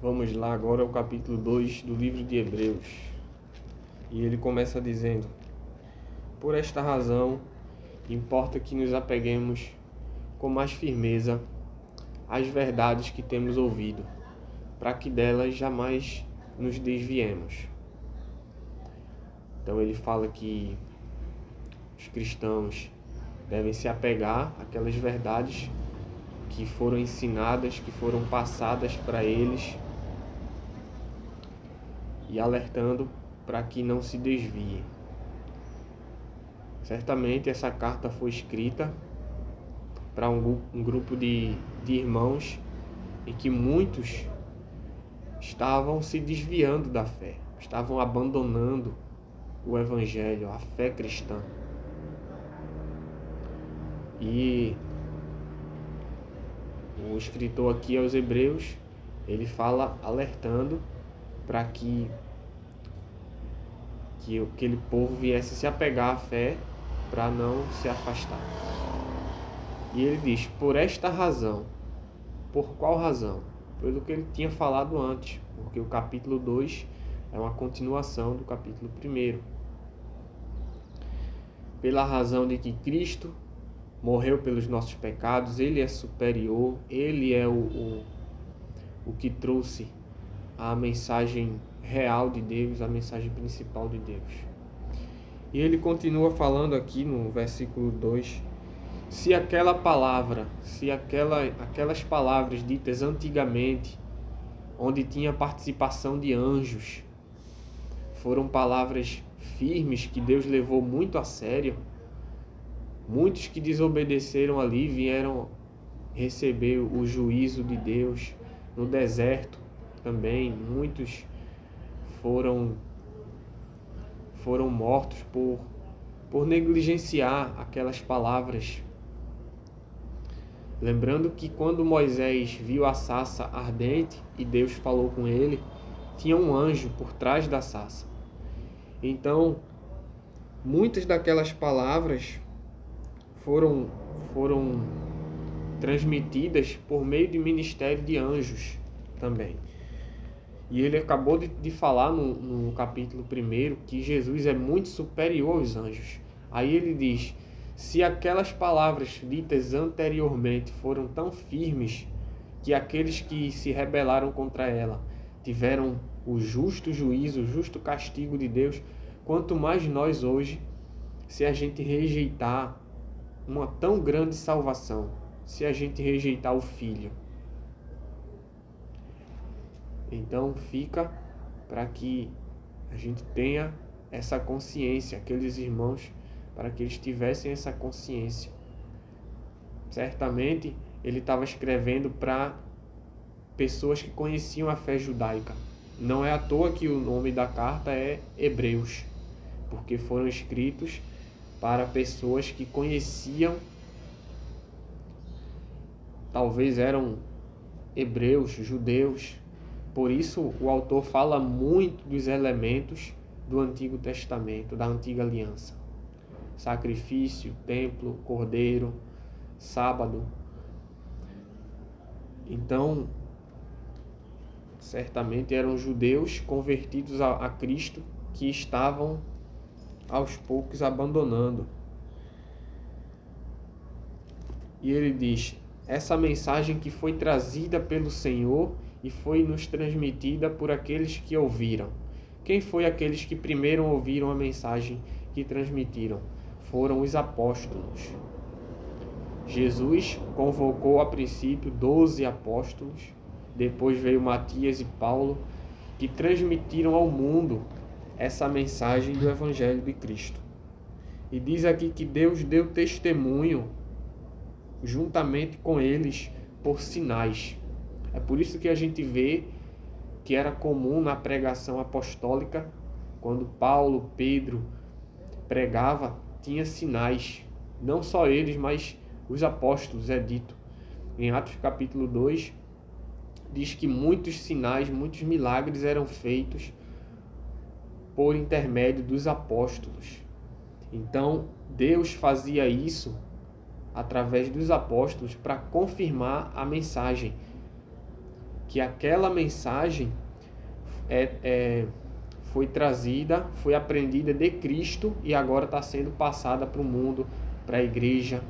Vamos lá agora ao capítulo 2 do livro de Hebreus. E ele começa dizendo: por esta razão, importa que nos apeguemos com mais firmeza às verdades que temos ouvido, para que delas jamais nos desviemos. Então ele fala que os cristãos devem se apegar àquelas verdades que foram ensinadas, que foram passadas para eles, e alertando para que não se desviem. Certamente essa carta foi escrita para um grupo de irmãos em que muitos estavam se desviando da fé, estavam abandonando o Evangelho, a fé cristã. E o escritor aqui aos Hebreus, ele fala alertando para que aquele povo viesse se apegar à fé para não se afastar. E ele diz, por esta razão. Por qual razão? Pelo que ele tinha falado antes, porque o capítulo 2 é uma continuação do capítulo 1. Pela razão de que Cristo morreu pelos nossos pecados, ele é superior, ele é o que trouxe a mensagem real de Deus, a mensagem principal de Deus. E ele continua falando aqui no versículo 2, se aquelas palavras ditas antigamente, onde tinha participação de anjos, foram palavras firmes que Deus levou muito a sério, muitos que desobedeceram ali vieram receber o juízo de Deus no deserto também. Muitos foram mortos por negligenciar aquelas palavras. Lembrando que quando Moisés viu a sarça ardente e Deus falou com ele, tinha um anjo por trás da sarça. Então, muitas daquelas palavras foram transmitidas por meio de ministério de anjos também. E ele acabou de falar no capítulo 1 que Jesus é muito superior aos anjos. Aí ele diz, se aquelas palavras ditas anteriormente foram tão firmes que aqueles que se rebelaram contra ela tiveram o justo juízo, o justo castigo de Deus, quanto mais nós hoje, se a gente rejeitar uma tão grande salvação, se a gente rejeitar o Filho. Então fica para que a gente tenha essa consciência, aqueles irmãos, para que eles tivessem essa consciência. Certamente ele estava escrevendo para pessoas que conheciam a fé judaica. Não é à toa que o nome da carta é Hebreus, porque foram escritos para pessoas que conheciam, talvez eram hebreus, judeus. Por isso o autor fala muito dos elementos do Antigo Testamento, da Antiga Aliança. Sacrifício, templo, cordeiro, sábado. Então, certamente eram judeus convertidos a Cristo que estavam aos poucos abandonando. E ele diz, essa mensagem que foi trazida pelo Senhor e foi nos transmitida por aqueles que ouviram. Quem foi aqueles que primeiro ouviram a mensagem que transmitiram? Foram os apóstolos. Jesus convocou a princípio 12 apóstolos, depois veio Matias e Paulo, que transmitiram ao mundo essa mensagem do Evangelho de Cristo. E diz aqui que Deus deu testemunho juntamente com eles por sinais. É por isso que a gente vê que era comum na pregação apostólica, quando Paulo, Pedro pregava, tinha sinais. Não só eles, mas os apóstolos, é dito. Em Atos capítulo 2, diz que muitos sinais, muitos milagres eram feitos por intermédio dos apóstolos. Então, Deus fazia isso através dos apóstolos para confirmar a mensagem que aquela mensagem foi trazida, foi aprendida de Cristo e agora está sendo passada para o mundo, para a igreja.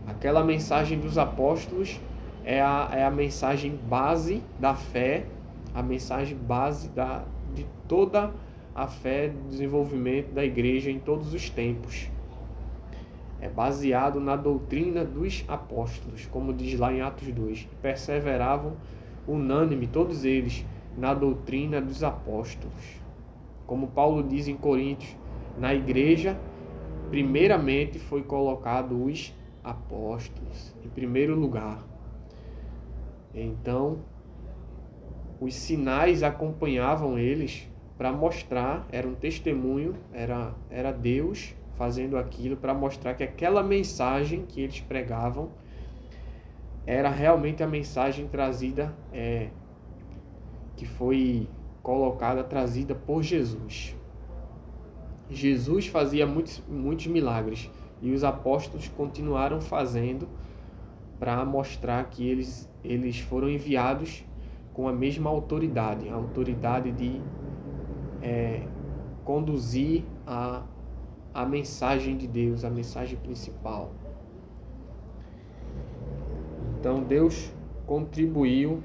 Aquela mensagem dos apóstolos é a mensagem base da fé, a mensagem base de toda a fé, do desenvolvimento da igreja em todos os tempos. É baseado na doutrina dos apóstolos, como diz lá em Atos 2. Perseveravam unânime, todos eles, na doutrina dos apóstolos. Como Paulo diz em Coríntios, na igreja, primeiramente foi colocado os apóstolos, em primeiro lugar. Então, os sinais acompanhavam eles para mostrar, era um testemunho, era Deus fazendo aquilo para mostrar que aquela mensagem que eles pregavam era realmente a mensagem trazida, que foi colocada, trazida por Jesus. Jesus fazia muitos milagres e os apóstolos continuaram fazendo para mostrar que eles foram enviados com a mesma autoridade, a autoridade de conduzir a mensagem de Deus, a mensagem principal. Então Deus contribuiu,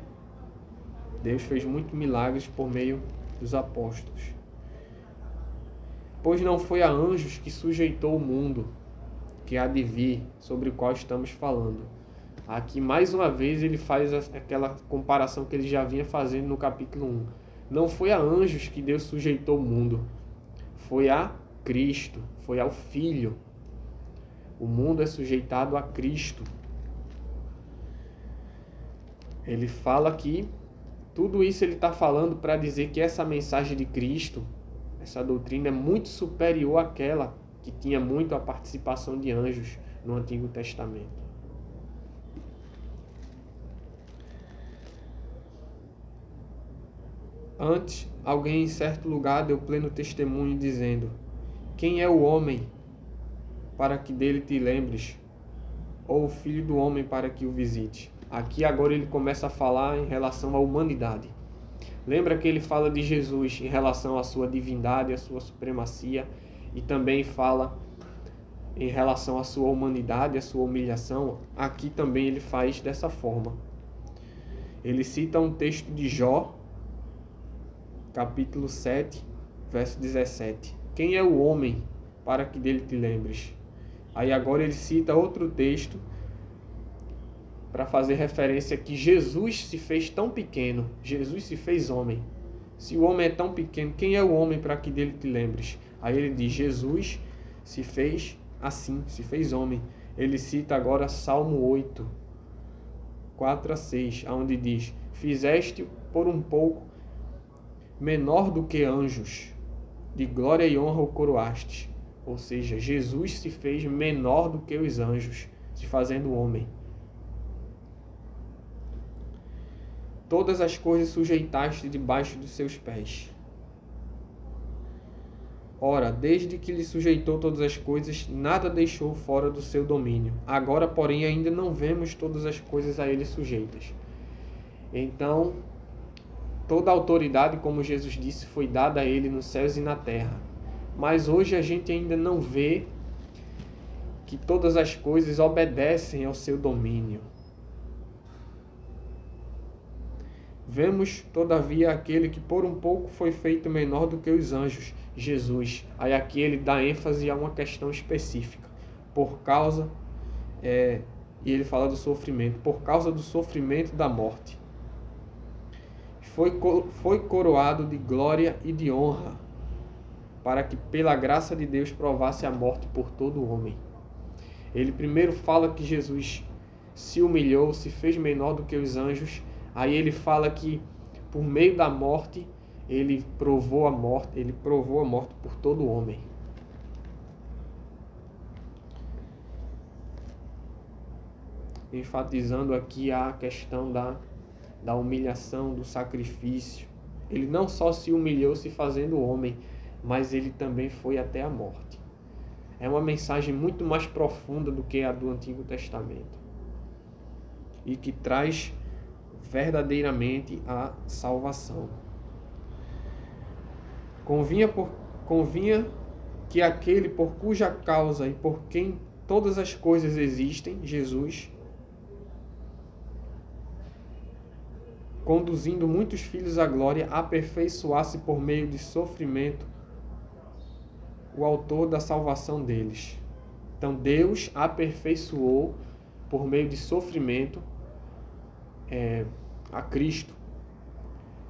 Deus fez muitos milagres por meio dos apóstolos. Pois não foi a anjos que sujeitou o mundo que há de vir, sobre o qual estamos falando. Aqui mais uma vez ele faz aquela comparação que ele já vinha fazendo no capítulo 1. Não foi a anjos que Deus sujeitou o mundo, foi a Cristo, foi ao Filho. O mundo é sujeitado a Cristo. Ele fala que tudo isso ele está falando para dizer que essa mensagem de Cristo, essa doutrina é muito superior àquela que tinha muito a participação de anjos no Antigo Testamento. Antes, alguém em certo lugar deu pleno testemunho dizendo: quem é o homem para que dele te lembres? Ou o filho do homem para que o visite? Aqui agora ele começa a falar em relação à humanidade. Lembra que ele fala de Jesus em relação à sua divindade, à sua supremacia, e também fala em relação à sua humanidade, à sua humilhação? Aqui também ele faz dessa forma. Ele cita um texto de Jó, capítulo 7, verso 17. Quem é o homem para que dele te lembres? Aí agora ele cita outro texto para fazer referência que Jesus se fez tão pequeno, Jesus se fez homem. Se o homem é tão pequeno, quem é o homem para que dele te lembres? Aí ele diz, Jesus se fez assim, se fez homem. Ele cita agora Salmo 8, 4 a 6, onde diz, fizeste por um pouco menor do que anjos, de glória e honra o coroaste. Ou seja, Jesus se fez menor do que os anjos, se fazendo homem. Todas as coisas sujeitaste debaixo dos seus pés. Ora, desde que lhe sujeitou todas as coisas, nada deixou fora do seu domínio. Agora, porém, ainda não vemos todas as coisas a ele sujeitas. Então, toda a autoridade, como Jesus disse, foi dada a ele nos céus e na terra. Mas hoje a gente ainda não vê que todas as coisas obedecem ao seu domínio. Vemos, todavia, aquele que por um pouco foi feito menor do que os anjos, Jesus. Aí aqui ele dá ênfase a uma questão específica. Por causa, e ele fala do sofrimento, por causa do sofrimento da morte. Foi coroado de glória e de honra, para que pela graça de Deus provasse a morte por todo homem. Ele primeiro fala que Jesus se humilhou, se fez menor do que os anjos. Aí ele fala que por meio da morte, ele provou a morte por todo homem. Enfatizando aqui a questão da humilhação, do sacrifício. Ele não só se humilhou se fazendo homem, mas ele também foi até a morte. É uma mensagem muito mais profunda do que a do Antigo Testamento. E que traz verdadeiramente a salvação. Convinha que aquele por cuja causa e por quem todas as coisas existem, Jesus, conduzindo muitos filhos à glória, aperfeiçoasse por meio de sofrimento o autor da salvação deles. Então Deus aperfeiçoou por meio de sofrimento a Cristo.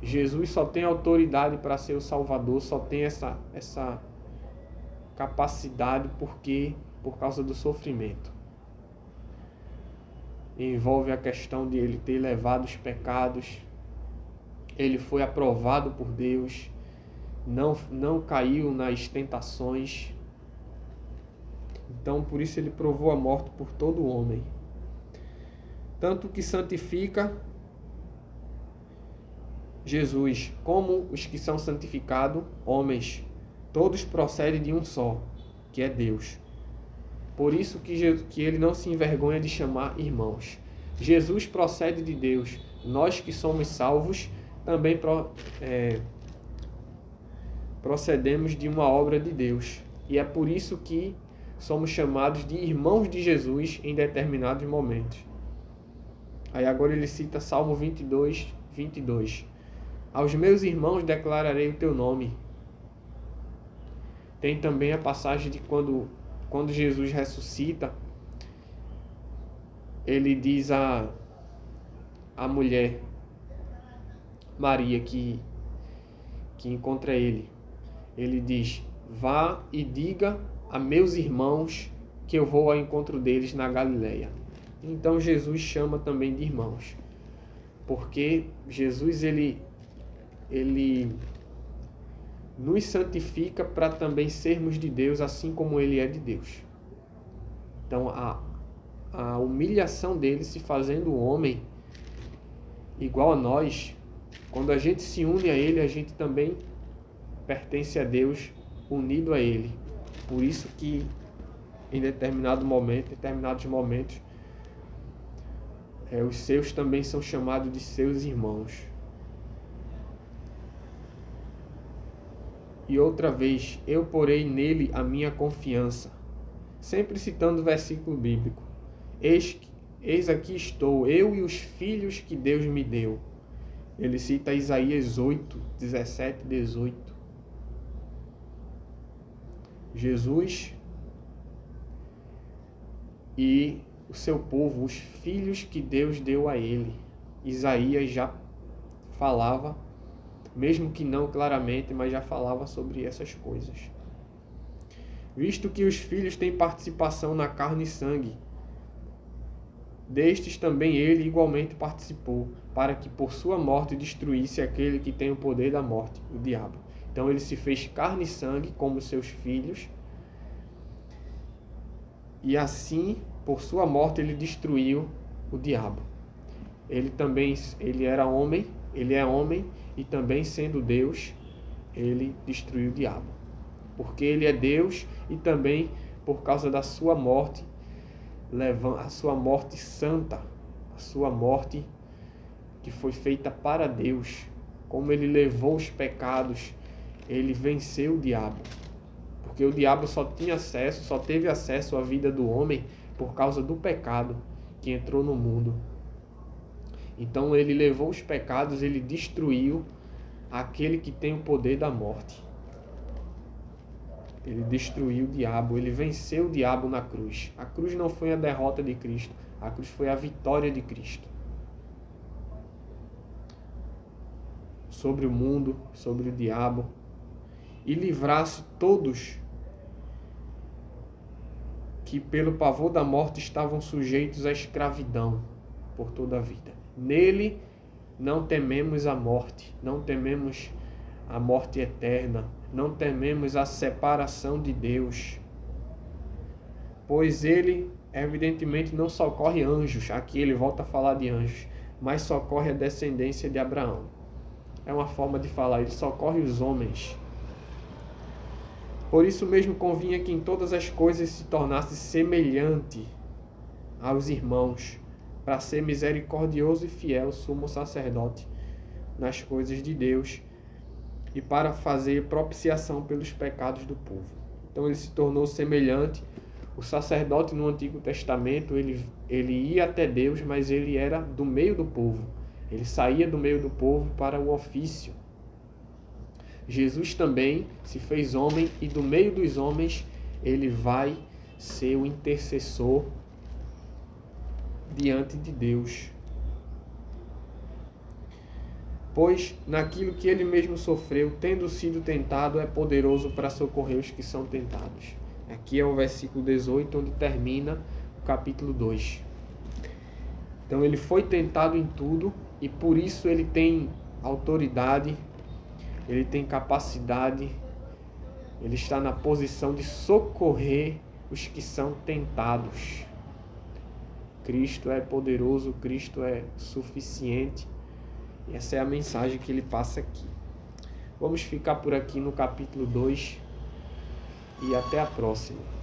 Jesus só tem autoridade para ser o Salvador, só tem essa capacidade por causa do sofrimento. Envolve a questão de ele ter levado os pecados, ele foi aprovado por Deus, não caiu nas tentações. Então, por isso ele provou a morte por todo homem. Tanto que santifica Jesus, como os que são santificados, homens, todos procedem de um só, que é Deus. Por isso que ele não se envergonha de chamar irmãos. Jesus procede de Deus. Nós que somos salvos, também procedemos de uma obra de Deus. E é por isso que somos chamados de irmãos de Jesus em determinados momentos. Aí agora ele cita Salmo 22, 22. Aos meus irmãos declararei o teu nome. Tem também a passagem de quando Jesus ressuscita, ele diz a mulher, Maria, que encontra ele. Ele diz, vá e diga a meus irmãos que eu vou ao encontro deles na Galileia. Então Jesus chama também de irmãos. Porque Jesus, ele nos santifica para também sermos de Deus, assim como ele é de Deus. Então, a humilhação dele se fazendo homem, igual a nós, quando a gente se une a ele, a gente também pertence a Deus, unido a ele. Por isso que em determinados momentos, os seus também são chamados de seus irmãos. E outra vez, eu porei nele a minha confiança. Sempre citando o versículo bíblico. Eis aqui estou, eu e os filhos que Deus me deu. Ele cita Isaías 8, 17, 18. Jesus e o seu povo, os filhos que Deus deu a ele. Isaías já falava, mesmo que não claramente, mas já falava sobre essas coisas. Visto que os filhos têm participação na carne e sangue, destes também ele igualmente participou, para que por sua morte destruísse aquele que tem o poder da morte, o diabo. Então ele se fez carne e sangue como seus filhos, e assim, por sua morte, ele destruiu o diabo. Ele era homem, ele é homem, e também sendo Deus, ele destruiu o diabo. Porque ele é Deus e também por causa da sua morte, a sua morte santa, a sua morte que foi feita para Deus. Como ele levou os pecados, ele venceu o diabo. Porque o diabo só teve acesso à vida do homem por causa do pecado que entrou no mundo. Então ele levou os pecados, ele destruiu aquele que tem o poder da morte. Ele destruiu o diabo, ele venceu o diabo na cruz. A cruz não foi a derrota de Cristo, a cruz foi a vitória de Cristo. Sobre o mundo, sobre o diabo. E livrasse todos que pelo pavor da morte estavam sujeitos à escravidão por toda a vida. Nele não tememos a morte, não tememos a morte eterna, não tememos a separação de Deus, pois ele evidentemente não socorre anjos, aqui ele volta a falar de anjos, mas socorre a descendência de Abraão. É uma forma de falar, ele socorre os homens. Por isso mesmo convinha que em todas as coisas se tornasse semelhante aos irmãos, para ser misericordioso e fiel sumo sacerdote nas coisas de Deus e para fazer propiciação pelos pecados do povo. Então ele se tornou semelhante. O sacerdote no Antigo Testamento, ele ia até Deus, mas ele era do meio do povo. Ele saía do meio do povo para o ofício. Jesus também se fez homem e do meio dos homens ele vai ser o intercessor diante de Deus. Pois naquilo que ele mesmo sofreu, tendo sido tentado, é poderoso para socorrer os que são tentados. Aqui é o versículo 18, onde termina o capítulo 2. Então ele foi tentado em tudo e por isso ele tem autoridade, ele tem capacidade, ele está na posição de socorrer os que são tentados. Cristo é poderoso, Cristo é suficiente. E essa é a mensagem que ele passa aqui. Vamos ficar por aqui no capítulo 2 e até a próxima.